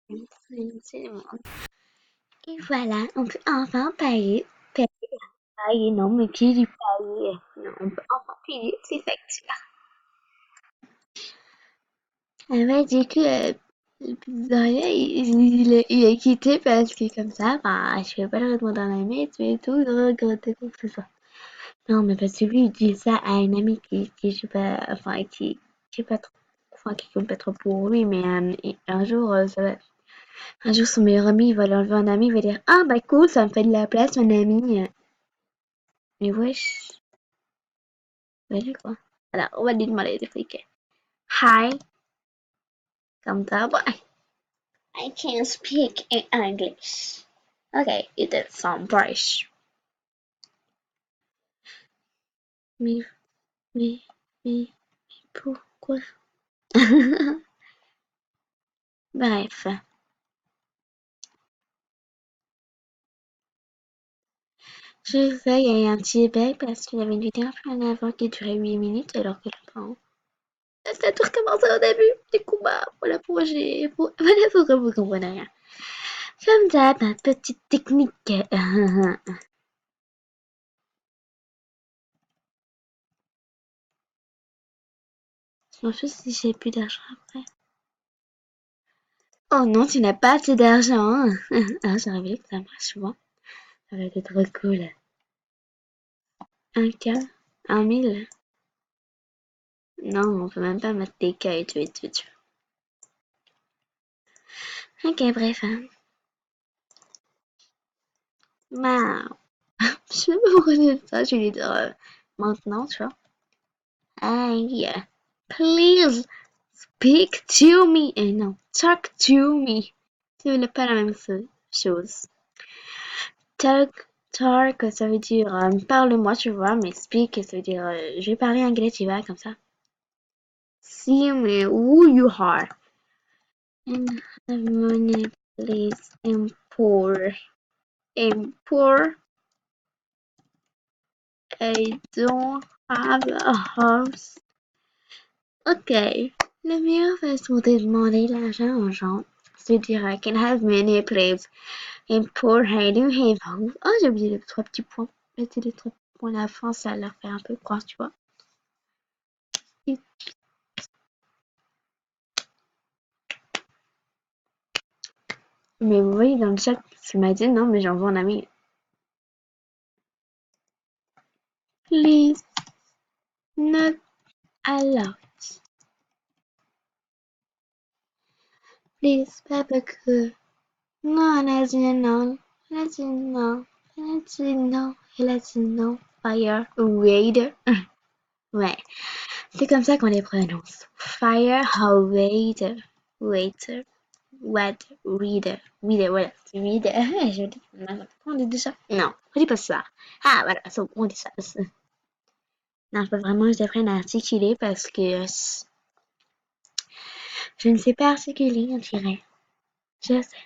C'est le monde. Et voilà, on peut enfin payer, non, mais qui dit payer? Non, on peut enfin payer ses factures. Elle m'a dit que le pizzeria, il est quitté parce que comme ça, bah, je vais pas le demander à un ami, tu es tout regretter quoi que ce soit. Non, mais parce que lui, il dit ça à une amie qui je sais pas, enfin, qui est pas trop, enfin, qui compte pas trop pour lui, mais un jour, un jour, son meilleur ami, il va l'enlever un ami, il va dire, ah, bah, cool, ça me fait de la place, mon ami. Mais wesh, voilà quoi. Alors, on va lui demander d'expliquer. Hi, comme ça, bah, I can speak in English. Okay, it is some British. Mais, mais, mais, pourquoi? Bref. Je vais gagner un petit bug parce qu'il y avait une vidéo un peu en avant qui durait 8 minutes alors que je pense. Ça a tout recommencé au début. Du coup, bah, voilà pourquoi voilà pourquoi vous comprenez rien. Comme ça, ma petite technique. Je m'en fous si j'ai plus d'argent après. Oh non, tu n'as pas assez d'argent. Ah, j'aurais voulu que ça marche souvent. Ça va être trop cool. Un K? 1 000? Non, on peut même pas mettre des K et tout et tout et tout. Ok, bref. Waouh. Je sais pas pourquoi j'ai dit ça, je vais lui dire maintenant, tu vois. Hey, please speak to me. Et non, talk to me. C'est pas la même chose. Talk, ça veut dire parle-moi, tu vois, mais speak, ça veut dire je vais parler anglais, tu vois, comme ça. See me who you are. And have money, please, and poor. And poor, I don't have a house. Ok, la meilleure façon de demander l'argent aux gens, c'est de dire I can have money, please. And poor, I don't have a house. Oh, j'ai oublié les 3 petits points. Mettez les 3 points à la fin, ça leur fait un peu croire, tu vois. Mais vous voyez dans le chat, ce m'a dit non, mais j'envoie un ami. Please, not allowed. Please, Papa que. Non, elle a dit non. Elle a dit non. Elle a dit non. Elle a dit non. Fire, waiter. Ouais, c'est comme ça qu'on les prononce. Fire, waiter. Waiter. What? Reader. Reader, voilà. C'est reader. Je dis, on dit ça? Non, on dit pas ça. Ah, voilà, on dit ça. Non, je peux vraiment que j'apprenne à articuler parce que je ne sais pas articuler, on dirait. Je sais,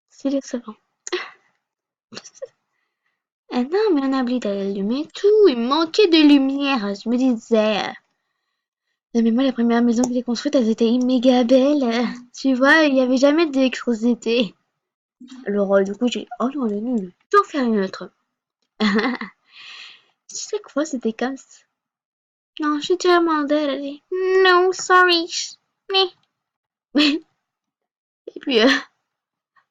c'est décevant. Ah non, mais on a oublié d'allumer tout. Il manquait de lumière. Je me disais. Non, mais moi, la première maison que j'ai construite, elles étaient méga belles. Tu vois, il n'y avait jamais d'électricité. Alors, du coup, j'ai dit, oh non, elle est nulle. Je vais en faire une autre. Tu sais quoi, c'était comme ça. Non, j'ai déjà demandé, elle a dit, no, sorry. Mais, et puis, elle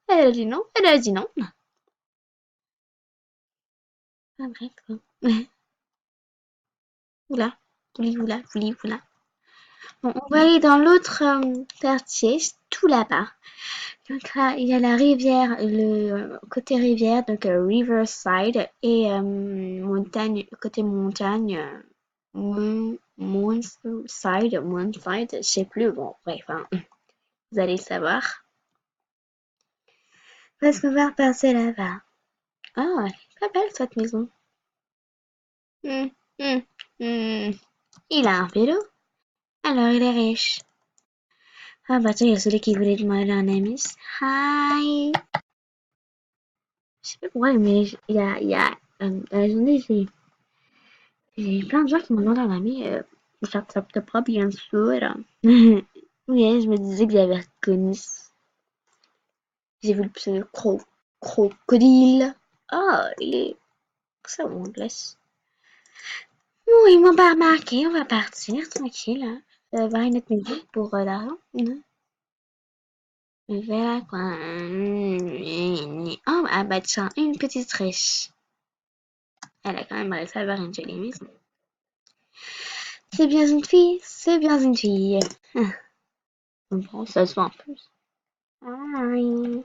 a dit non, elle a dit non. Ah, bref, quoi. Oula, oula, oula. Bon, on va aller dans l'autre quartier, tout là-bas. Donc là, il y a la rivière, le côté rivière, donc Riverside, et montagne, côté montagne, Moonside, je sais plus, bon, bref, hein, vous allez le savoir. Parce qu'on va repasser là-bas. Ah, elle est pas belle cette maison. Hum, hum, hum. Il a un vélo, alors il est riche. Ah bah tiens, il y a celui qui voulait demander un ami. Hi! Je sais pas pourquoi, mais dans la journée, j'ai plein de gens qui me demandent un ami. J'accepte pas, bien sûr. Oui, je me disais que j'avais reconnu. J'ai vu le crocodile. Ah, il est... Ça, on le laisse. Bon, ils m'ont pas remarqué, on va partir, tranquille. Hein. Avoir une autre musique pour là. On verra quoi. Oh, ah bah tiens, une petite rêche. Elle a quand même réussi à avoir une jolie maison. C'est bien une fille, c'est bien une fille. Bon, ça se voit en plus. Ah, oui.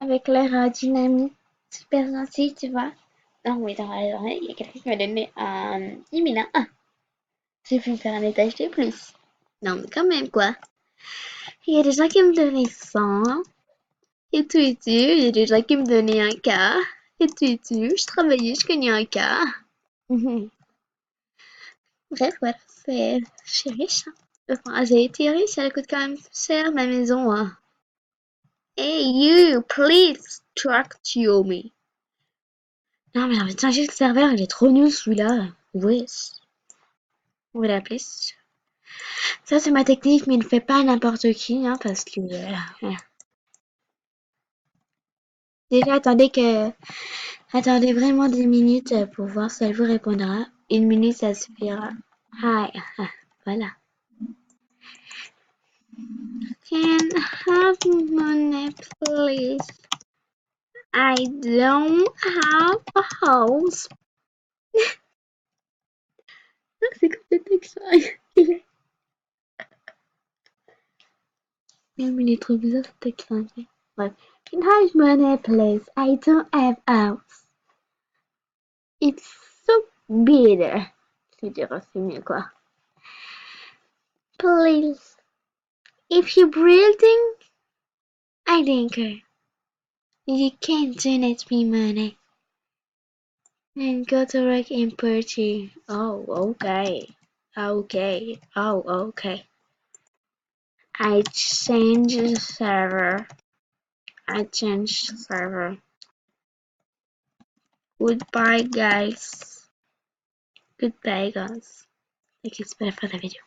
Avec l'air dynamique, super gentil, tu vois. Non, oui, dans la journée, il y a quelqu'un qui m'a donné un 10 001. J'ai pu me faire un étage de plus. Non, mais quand même, quoi. Il y a des gens qui me donnaient 100. Et tout et tout, il y a des gens qui me donnaient un quart. Et tout et tout, je travaillais, je gagnais un quart. Bref, voilà, je suis riche. Hein. Enfin, j'ai été riche, elle coûte quand même cher, ma maison. Hein. Hey, you, please talk to me. Non, mais en fait, changer le serveur, il est trop nul celui-là. Wesh. On va l'appeler. Ça, c'est ma technique, mais ne fais pas n'importe qui, hein, parce que. Déjà, attendez vraiment 10 minutes pour voir si elle vous répondra. 1 minute, ça suffira. Hi. Voilà. Can I have money, please? I don't have a house. C'est comme cette texte. Même il est trop bizarre ce texte. Bref. Can I have money, please? I don't have a house. It's so bitter. Je dirais c'est mieux quoi. Please. If you're building, I don't care. You can't donate me money. And go to work in Purchase. Oh, okay. Okay. Oh, okay. I change server. Goodbye, guys. Goodbye, guys. Ok, c'est pas la fin de la vidéo.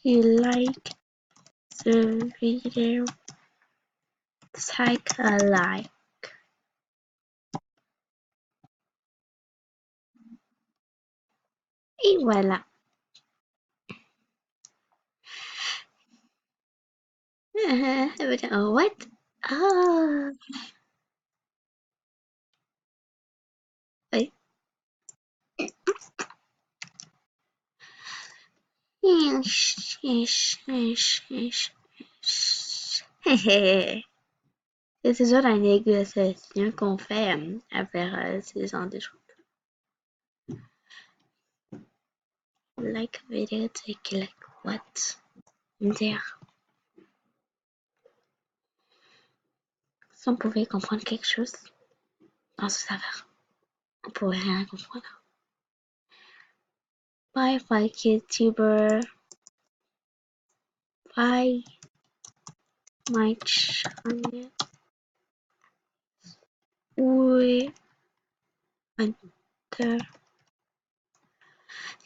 You like the video? Take a like. Et voilà. Oh, what? Ah. Oui. C'est toujours la négociation qu'on fait avec ces gens de choses. Like video, take like what? Dire. Si on pouvait comprendre quelque chose dans ce serveur, on pourrait rien comprendre. Bye, bye, YouTuber. Bye, my channel. Oui, enter.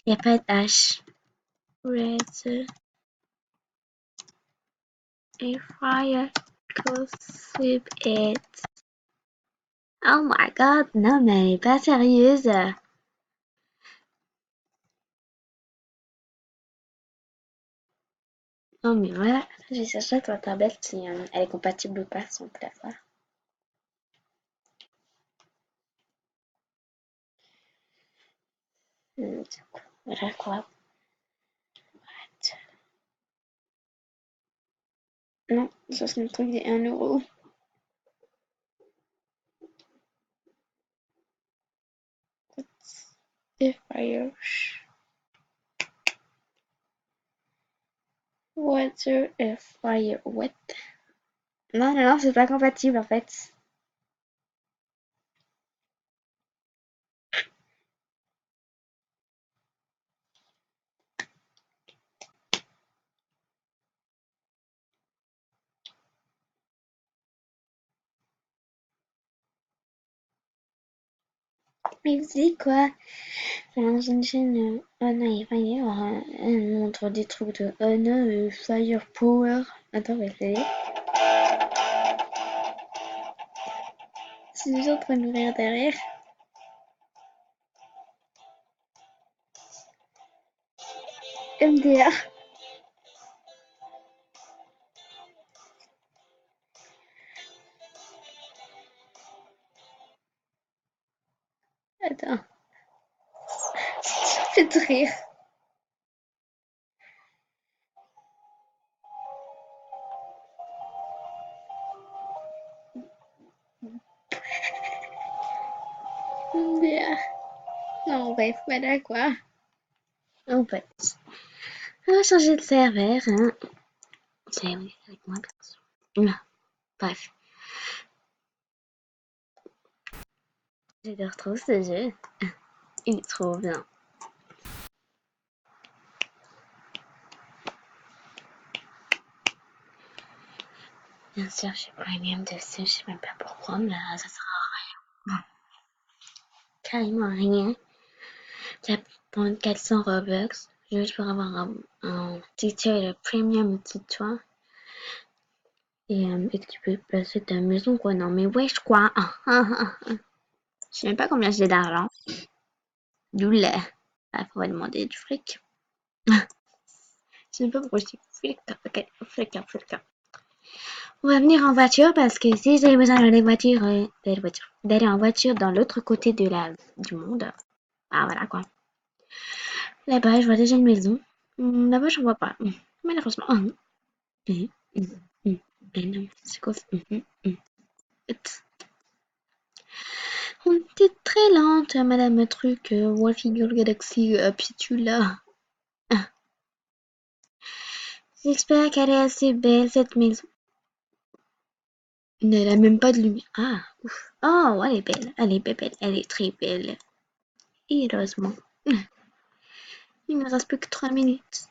Il n'y a pas de H. Red. If I gossip it. Oh my god, non mais elle est pas sérieuse. Non mais voilà, j'ai cherché sur tablette si elle est compatible ou pas sur le téléphone. Voilà quoi. Non, ça c'est le truc des 1 euro. If I water if fire wet. Non, non, non, c'est pas compatible en fait. Mais c'est quoi? Ça lance une chaîne. Oh non, il y a elle montre des trucs de. Oh non, Fire Power. Attends, on va essayer. C'est toujours en train de rire derrière. MDR. Attends. Faites rire. MDR. Non, bref, voilà quoi. En fait, on va changer de serveur, hein. C'est oui, avec moi, perso. Non, bref. J'adore trop ce jeu. Il est trop bien. Bien sûr, j'ai premium dessus, je sais même pas pourquoi, mais là, ça sert à rien. Carrément rien. Ça prend 400 Robux, juste pour avoir un ticket de premium au-dessus de toi. Et que tu peux placer ta maison, quoi. Non, mais wesh, quoi. Je sais même pas combien j'ai d'argent. Doula. Il faudrait demander du fric. Je sais pas pourquoi je dis fric. Ok, fric. On va venir en voiture parce que si j'ai besoin d'aller en voiture dans l'autre côté du monde, ah voilà quoi. Là-bas, je vois déjà une maison. Là-bas, je vois pas. Malheureusement. Non, c'est quoi ça? On était très lente, Madame Truc, Figure Galaxy, Pitula. J'espère qu'elle est assez belle, cette maison. Elle a même pas de lumière. Ah, ouf. Oh, elle est belle. Elle est belle. Elle est très belle. Heureusement. Il ne reste plus que 3 minutes.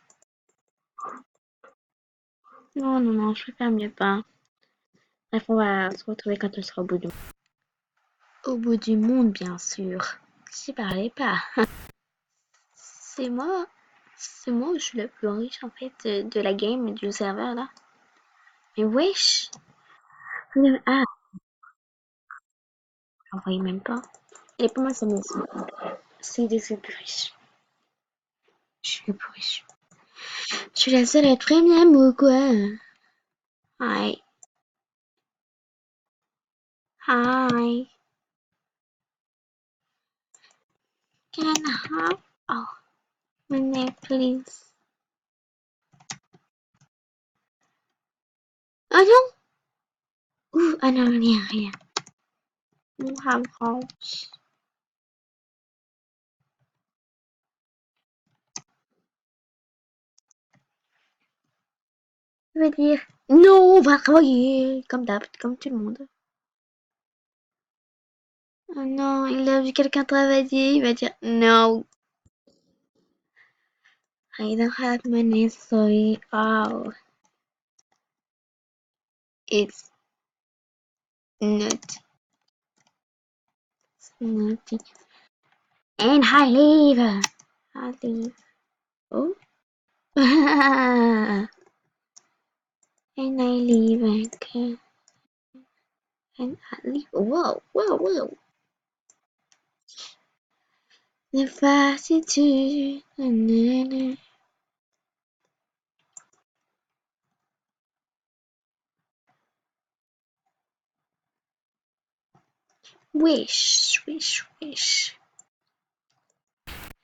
Non, je préfère mieux pas. Bref, on va se retrouver quand on sera au bout du monde. Au bout du monde, bien sûr. J'y parlais pas. C'est moi. C'est moi où je suis le plus riche, en fait, de la game, du serveur, là. Mais wesh. Ah, j'en voyais même pas. Et pour moi, c'est moi. C'est des plus riches. Je suis le plus riche. Je suis la seule à être premium ou quoi? Hi. Hi. Can I have? Oh, my name, please. Oh non! Ouh, ah non, rien. You have house. Je veux dire, non, on va travailler, comme d'hab, comme tout le monde. Oh non, il a vu quelqu'un travailler, il va dire, no. I don't have money, sorry. Oh, it's not, nothing. And I leave. I leave. Oh. And I leave again. And I leave. Whoa. The facitude. Wish. Il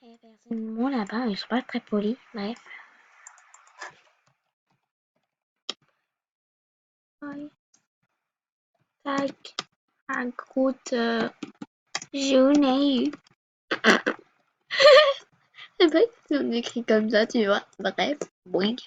y a personne là-bas, ils sont pas très polis. Bref. Ouais. Tac. Un goutte jaune. C'est pas si on écrit comme ça, tu vois. Bref. Boing.